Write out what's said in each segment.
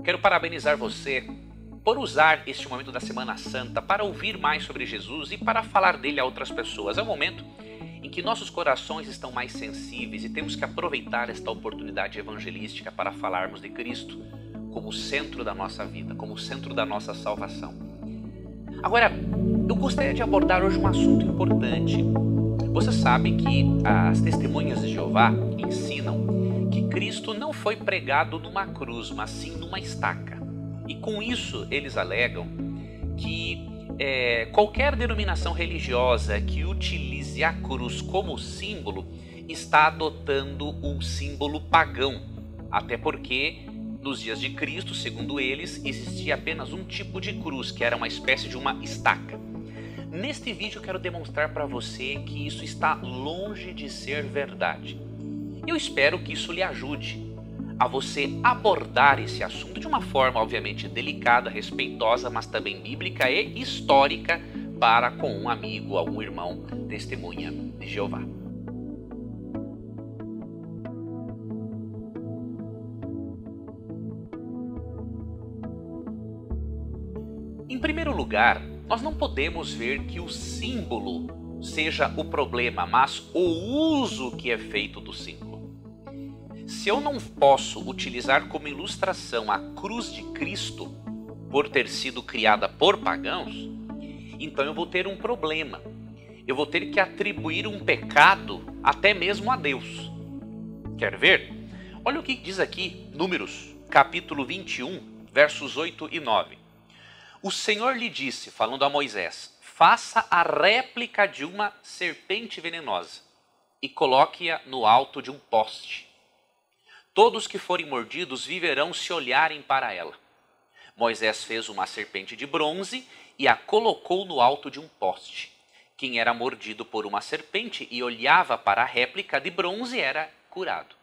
Quero parabenizar você por usar este momento da Semana Santa para ouvir mais sobre Jesus e para falar dele a outras pessoas. É um momento em que nossos corações estão mais sensíveis e temos que aproveitar esta oportunidade evangelística para falarmos de Cristo como o centro da nossa vida, como o centro da nossa salvação. Agora, eu gostaria de abordar hoje um assunto importante. Você sabe que as testemunhas de Jeová ensinam que Cristo não foi pregado numa cruz, mas sim numa estaca. E com isso eles alegam que qualquer denominação religiosa que utilize a cruz como símbolo está adotando um símbolo pagão. Até porque nos dias de Cristo, segundo eles, existia apenas um tipo de cruz, que era uma espécie de uma estaca. Neste vídeo eu quero demonstrar para você que isso está longe de ser verdade. Eu espero que isso lhe ajude a você abordar esse assunto de uma forma obviamente delicada, respeitosa, mas também bíblica e histórica para com um amigo, algum irmão, testemunha de Jeová. Em primeiro lugar, nós não podemos ver que o símbolo seja o problema, mas o uso que é feito do símbolo. Se eu não posso utilizar como ilustração a cruz de Cristo por ter sido criada por pagãos, então eu vou ter um problema. Eu vou ter que atribuir um pecado até mesmo a Deus. Quer ver? Olha o que diz aqui, Números, capítulo 21, versos 8 e 9. O Senhor lhe disse, falando a Moisés, faça a réplica de uma serpente venenosa e coloque-a no alto de um poste. Todos que forem mordidos viverão se olharem para ela. Moisés fez uma serpente de bronze e a colocou no alto de um poste. Quem era mordido por uma serpente e olhava para a réplica de bronze era curado.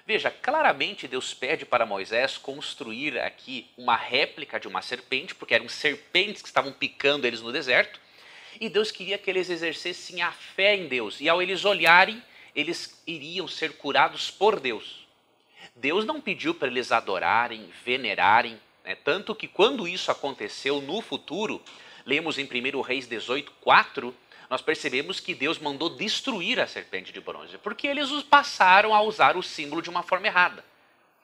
Veja, claramente Deus pede para Moisés construir aqui uma réplica de uma serpente, porque eram serpentes que estavam picando eles no deserto, e Deus queria que eles exercessem a fé em Deus, e ao eles olharem, eles iriam ser curados por Deus. Deus não pediu para eles adorarem, venerarem, né? Tanto que quando isso aconteceu no futuro, lemos em 1 Reis 18:4, nós percebemos que Deus mandou destruir a serpente de bronze, porque eles passaram a usar o símbolo de uma forma errada.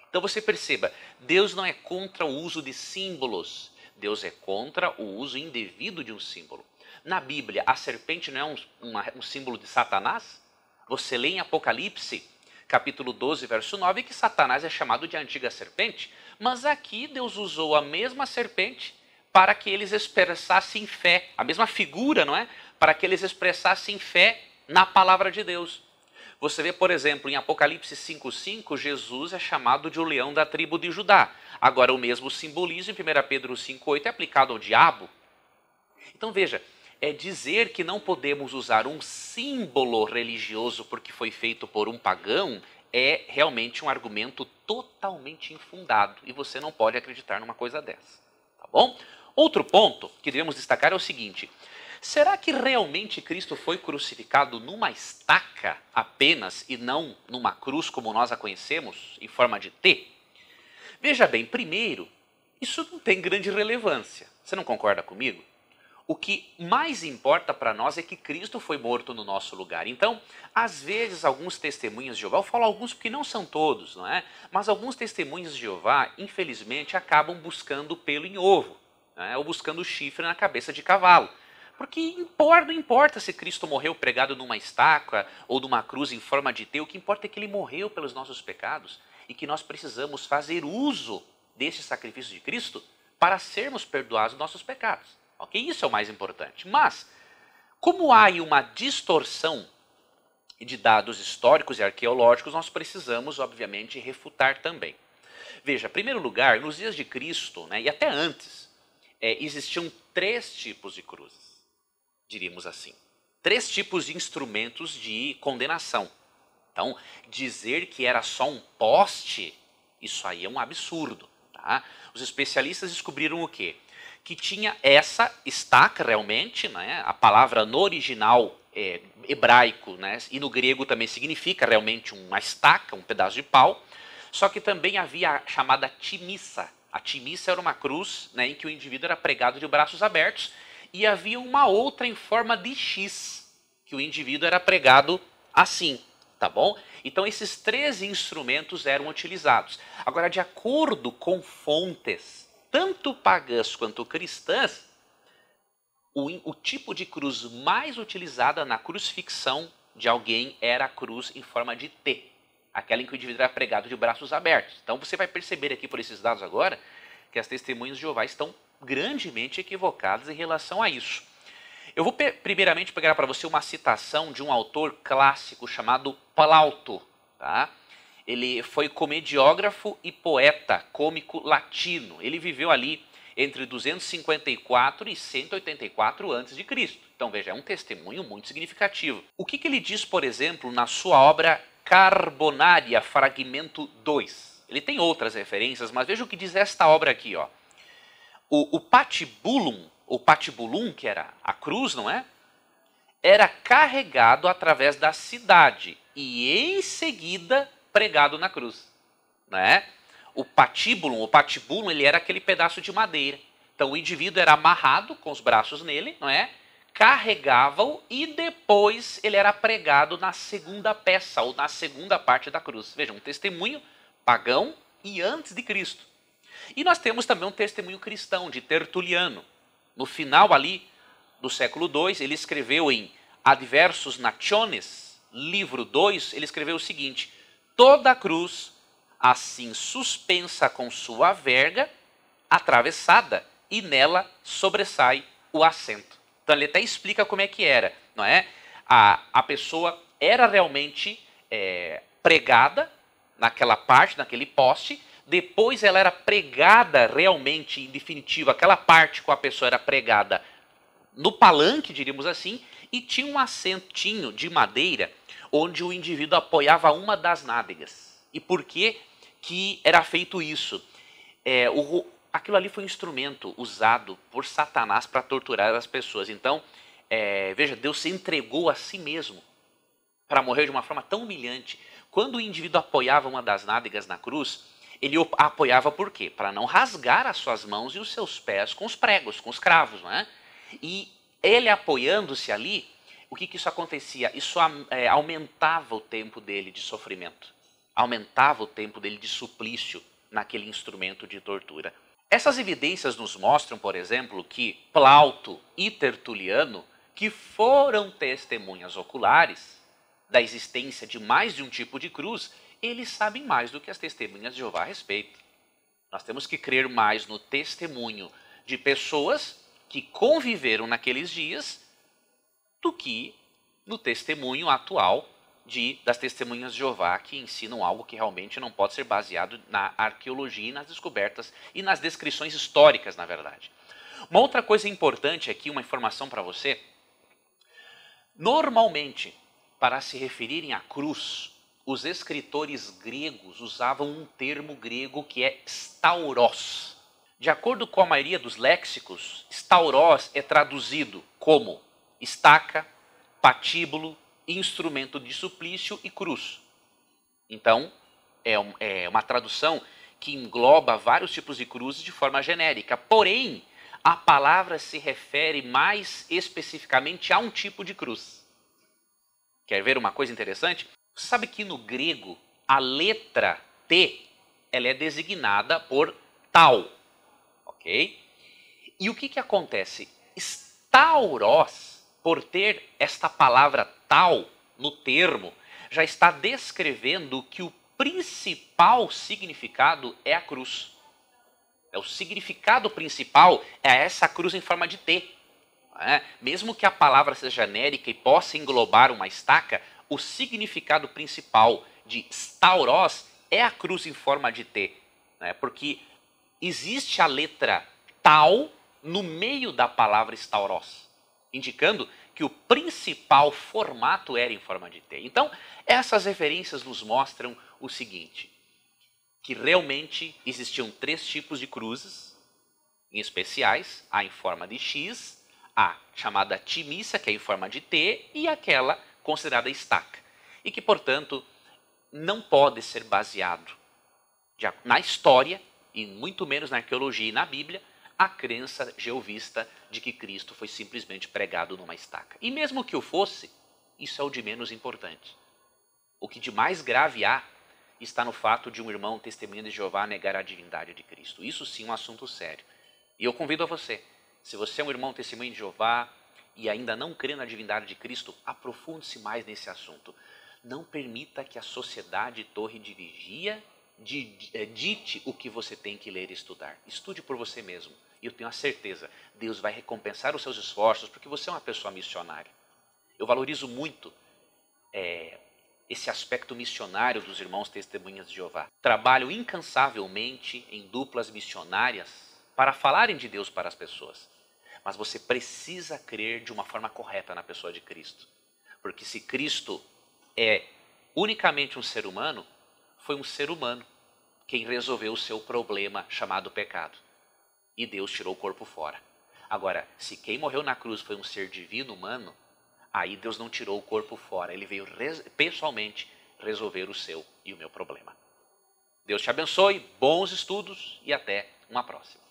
Então você perceba, Deus não é contra o uso de símbolos, Deus é contra o uso indevido de um símbolo. Na Bíblia, a serpente não é um símbolo de Satanás? Você lê em Apocalipse, capítulo 12, verso 9, que Satanás é chamado de antiga serpente, mas aqui Deus usou a mesma serpente para que eles expressassem fé, a mesma figura, não é? Para que eles expressassem fé na palavra de Deus. Você vê, por exemplo, em Apocalipse 5:5, Jesus é chamado de o leão da tribo de Judá. Agora, o mesmo simbolismo em 1 Pedro 5:8 é aplicado ao diabo. Então veja, é dizer que não podemos usar um símbolo religioso porque foi feito por um pagão é realmente um argumento totalmente infundado e você não pode acreditar numa coisa dessa, tá bom? Outro ponto que devemos destacar é o seguinte: será que realmente Cristo foi crucificado numa estaca apenas e não numa cruz como nós a conhecemos, em forma de T? Veja bem, primeiro, isso não tem grande relevância. Você não concorda comigo? O que mais importa para nós é que Cristo foi morto no nosso lugar. Então, às vezes, alguns testemunhas de Jeová, eu falo alguns porque não são todos, não é? Mas alguns testemunhas de Jeová, infelizmente, acabam buscando pelo em ovo, né? Ou buscando chifre na cabeça de cavalo. Porque não importa se Cristo morreu pregado numa estaca ou numa cruz em forma de T, o que importa é que ele morreu pelos nossos pecados e que nós precisamos fazer uso desse sacrifício de Cristo para sermos perdoados dos nossos pecados. Ok? Isso é o mais importante. Mas, como há uma distorção de dados históricos e arqueológicos, nós precisamos, obviamente, refutar também. Veja, em primeiro lugar, nos dias de Cristo, né, e até antes, existiam 3 tipos de cruzes, diríamos assim. 3 tipos de instrumentos de condenação. Então, dizer que era só um poste, isso aí é um absurdo. Tá? Os especialistas descobriram o quê? Que tinha essa estaca realmente, né? A palavra no original hebraico, né? E no grego também significa realmente uma estaca, um pedaço de pau, só que também havia a chamada timissa, A timícia era uma cruz, né, em que o indivíduo era pregado de braços abertos, e havia uma outra em forma de X, que o indivíduo era pregado assim, tá bom? Então esses 3 instrumentos eram utilizados. Agora, de acordo com fontes, tanto pagãs quanto cristãs, o tipo de cruz mais utilizada na crucifixão de alguém era a cruz em forma de T, aquela em que o indivíduo era pregado de braços abertos. Então você vai perceber aqui por esses dados agora que as testemunhas de Jeová estão grandemente equivocadas em relação a isso. Eu vou primeiramente pegar para você uma citação de um autor clássico chamado Plauto. Tá? Ele foi comediógrafo e poeta cômico latino. Ele viveu ali entre 254 e 184 a.C. Então veja, é um testemunho muito significativo. O que ele diz, por exemplo, na sua obra Carbonária, fragmento 2? Ele tem outras referências, mas veja o que diz esta obra aqui. Ó. O patibulum, que era a cruz, não é? Era carregado através da cidade e em seguida pregado na cruz. Não é? O patibulum, ele era aquele pedaço de madeira. Então o indivíduo era amarrado com os braços nele, não é? Carregava-o e depois ele era pregado na segunda peça ou na segunda parte da cruz. Vejam, um testemunho pagão e antes de Cristo. E nós temos também um testemunho cristão de Tertuliano. No final ali do século II, ele escreveu em Adversus Nationes, livro 2, ele escreveu o seguinte: toda a cruz, assim suspensa com sua verga, atravessada, e nela sobressai o assento. Então ele até explica como é que era, não é? A pessoa era realmente pregada naquela parte, naquele poste, depois ela era pregada realmente, em definitivo, aquela parte com a pessoa era pregada no palanque, diríamos assim, e tinha um assentinho de madeira onde o indivíduo apoiava uma das nádegas. E por que era feito isso? Aquilo ali foi um instrumento usado por Satanás para torturar as pessoas. Então, veja, Deus se entregou a si mesmo para morrer de uma forma tão humilhante. Quando o indivíduo apoiava uma das nádegas na cruz, ele a apoiava por quê? Para não rasgar as suas mãos e os seus pés com os pregos, com os cravos, não é? E ele apoiando-se ali, o que isso acontecia? Isso aumentava o tempo dele de sofrimento, aumentava o tempo dele de suplício naquele instrumento de tortura. Essas evidências nos mostram, por exemplo, que Plauto e Tertuliano, que foram testemunhas oculares da existência de mais de um tipo de cruz, eles sabem mais do que as testemunhas de Jeová a respeito. Nós temos que crer mais no testemunho de pessoas que conviveram naqueles dias do que no testemunho atual das testemunhas de Jeová, que ensinam algo que realmente não pode ser baseado na arqueologia e nas descobertas e nas descrições históricas, na verdade. Uma outra coisa importante aqui, uma informação para você. Normalmente, para se referirem à cruz, os escritores gregos usavam um termo grego que é stauros. De acordo com a maioria dos léxicos, stauros é traduzido como estaca, patíbulo, instrumento de suplício e cruz. Então, é uma tradução que engloba vários tipos de cruzes de forma genérica. Porém, a palavra se refere mais especificamente a um tipo de cruz. Quer ver uma coisa interessante? Você sabe que no grego, a letra T, ela é designada por tau, ok? E o que acontece? Stauros, por ter esta palavra tal no termo, já está descrevendo que o principal significado é a cruz. O significado principal é essa cruz em forma de T. Mesmo que a palavra seja genérica e possa englobar uma estaca, o significado principal de stauros é a cruz em forma de T. Porque existe a letra tal no meio da palavra stauros, indicando que o principal formato era em forma de T. Então, essas referências nos mostram o seguinte, que realmente existiam 3 tipos de cruzes, em especiais, a em forma de X, a chamada timícia, que é em forma de T, e aquela considerada estaca. E que, portanto, não pode ser baseado na história e muito menos na arqueologia e na Bíblia, a crença jeovista de que Cristo foi simplesmente pregado numa estaca. E mesmo que o fosse, isso é o de menos importante. O que de mais grave há está no fato de um irmão testemunha de Jeová negar a divindade de Cristo. Isso sim é um assunto sério. E eu convido a você, se você é um irmão testemunha de Jeová e ainda não crê na divindade de Cristo, aprofunde-se mais nesse assunto. Não permita que a sociedade torre de vigia dite o que você tem que ler e estudar. Estude por você mesmo. E eu tenho a certeza, Deus vai recompensar os seus esforços porque você é uma pessoa missionária. Eu valorizo muito esse aspecto missionário dos irmãos testemunhas de Jeová. Trabalham incansavelmente em duplas missionárias para falarem de Deus para as pessoas. Mas você precisa crer de uma forma correta na pessoa de Cristo. Porque se Cristo é unicamente um ser humano, foi um ser humano quem resolveu o seu problema chamado pecado. E Deus tirou o corpo fora. Agora, se quem morreu na cruz foi um ser divino humano, aí Deus não tirou o corpo fora. Ele veio pessoalmente resolver o seu e o meu problema. Deus te abençoe, bons estudos e até uma próxima.